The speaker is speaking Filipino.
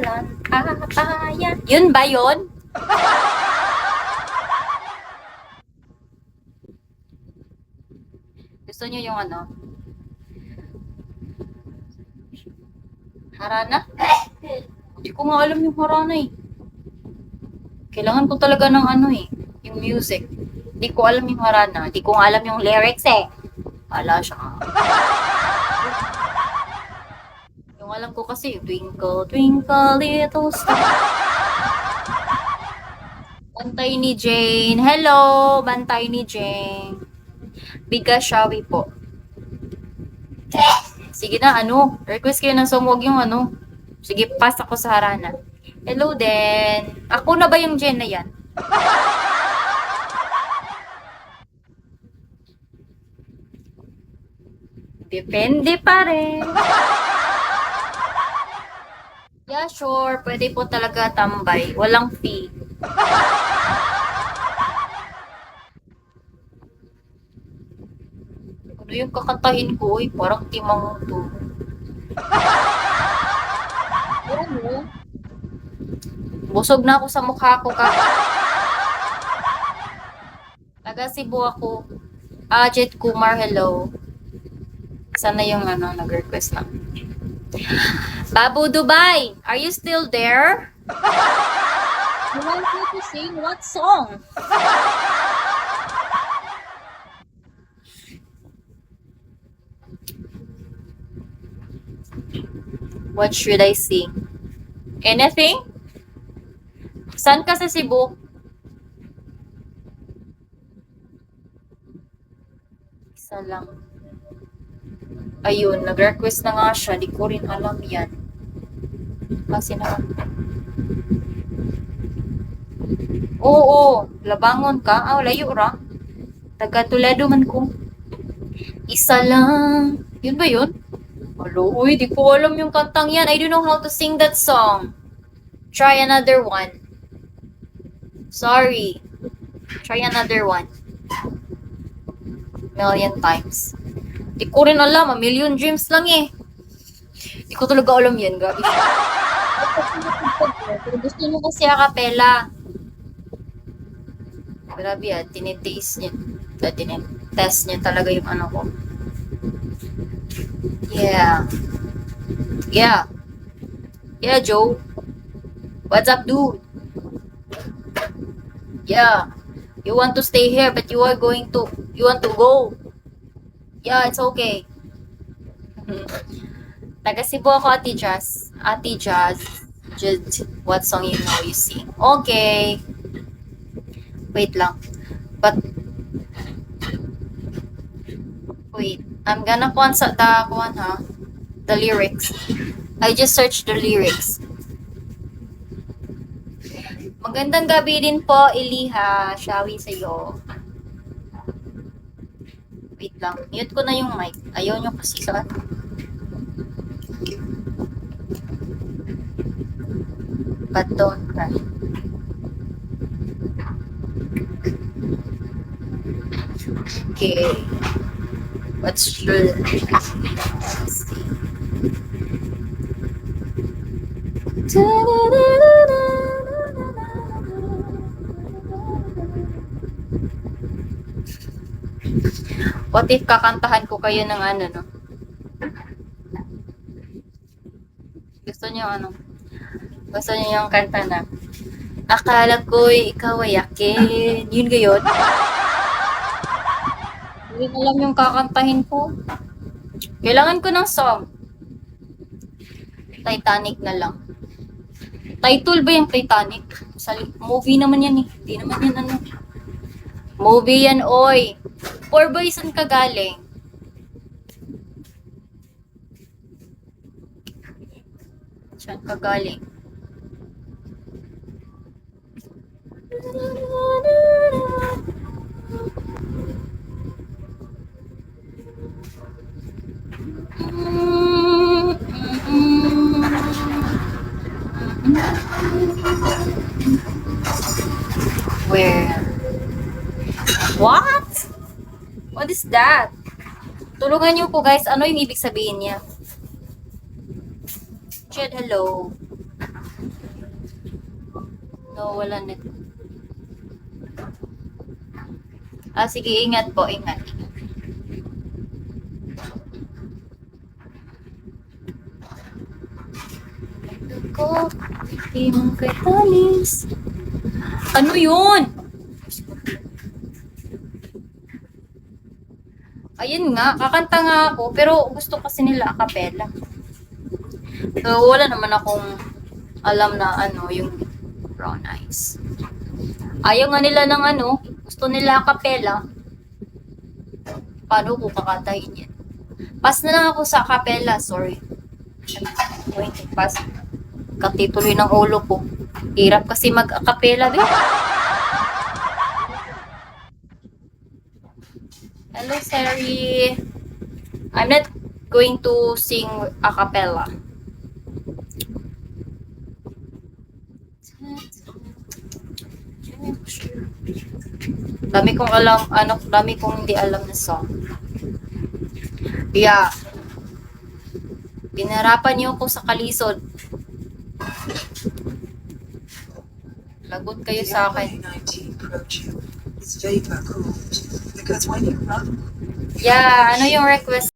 walang kapaya. Yun ba yun? Gusto niyo yung ano? Harana? Hindi ko nga alam yung Harana eh. Kailangan ko talaga ng ano eh, yung music. Hindi ko alam yung Harana. Hindi ko nga alam yung lyrics eh. Wala siya. Yung alam ko kasi, Twinkle, Twinkle, Little Star. Bantay ni Jane. Hello, bantay ni Jane. Bigas Shawi po. Sige na, ano, request kayo ng song, wag yung ano. Sige, pass ako sa Harana. Hello din. Ako na ba yung Jen na yan? Depende pa rin. Yeah, sure. Pwede po talaga tambay. Walang fee. Ano yung kakantahin ko? Uy, parang timang to. Ano? Busog na ako sa mukha ko ka. Taga Cebu ako. Jet Kumar, hello. Sana yung ano, nag-request lang. Babu Dubai, are you still there? You want me to sing what song? What should I sing? Anything? Saan ka sa Cebu? Isa lang. Ayun, nag-request na nga siya. Di ko rin alam yan. Kasi naman. Oo, labangon ka. Ah, layo ra. Taga Toledo man ko. Isa lang. Yun ba yun? Alo, uy, di ko alam yung kantang yan. I don't know how to sing that song. Try another one. Sorry. Try another one. Million times. Di ko rin alam. A million dreams lang eh. Di ko talaga alam yan. Grabe. Pero gusto mo kasi acapella. Grabe ah. Tinitiis niya. Tinitest niya talaga yung ano ko. Yeah. Yeah. Yeah, Joe. What's up, dude? Yeah. You want to stay here, but you want to go. Yeah, it's okay. Taga Cebu ako, Ate Jazz. Ate Jazz. What song you know you sing? Okay. Wait lang. Wait. I'm gonna the lyrics. I just searched the lyrics. Magandang gabi din po, Eliha. Shawi sa'yo. Wait lang. Mute ko na yung mic. Ayaw nyo kasi sa... But don't cry. Okay. Let's see. What if kakantahan ko kayo ng ano, no? Gusto niyo ano? Gusto niyo yung kanta na akala ko'y ikaw ay akin. Yun gayon. Hindi ko alam yung kakantahin ko. Kailangan ko ng song. Titanic na lang. Title ba yung Titanic? Sa movie naman yan eh. Hindi naman yan ano. Movie yan, oy. Poor boy, saan ka galing? Saan ka galing? Where? What? What is that? Tulungan niyo po guys, ano yung ibig sabihin niya? Ched, hello. No, wala net. Sige, ingat po, ingat. Ko, di mo kay talis. Ano yun? Ayun nga, kakanta nga ako, pero gusto kasi nila a cappella. So, wala naman akong alam na ano, yung brown eyes. Ayaw nga nila ng ano, gusto nila a cappella. Paano ko kakantahin yan? Pass na lang ako sa a cappella, sorry. I'm going to pass. Katituloy ng ulo ko. Hirap kasi mag-a cappella, di? Hello, Sari. I'm not going to sing a cappella. Dami kong alam, dami kong hindi alam na song. Yeah. Pinarapan niyo ako sa kalisod. Lagot kayo sa akin. Yeah, ano yung request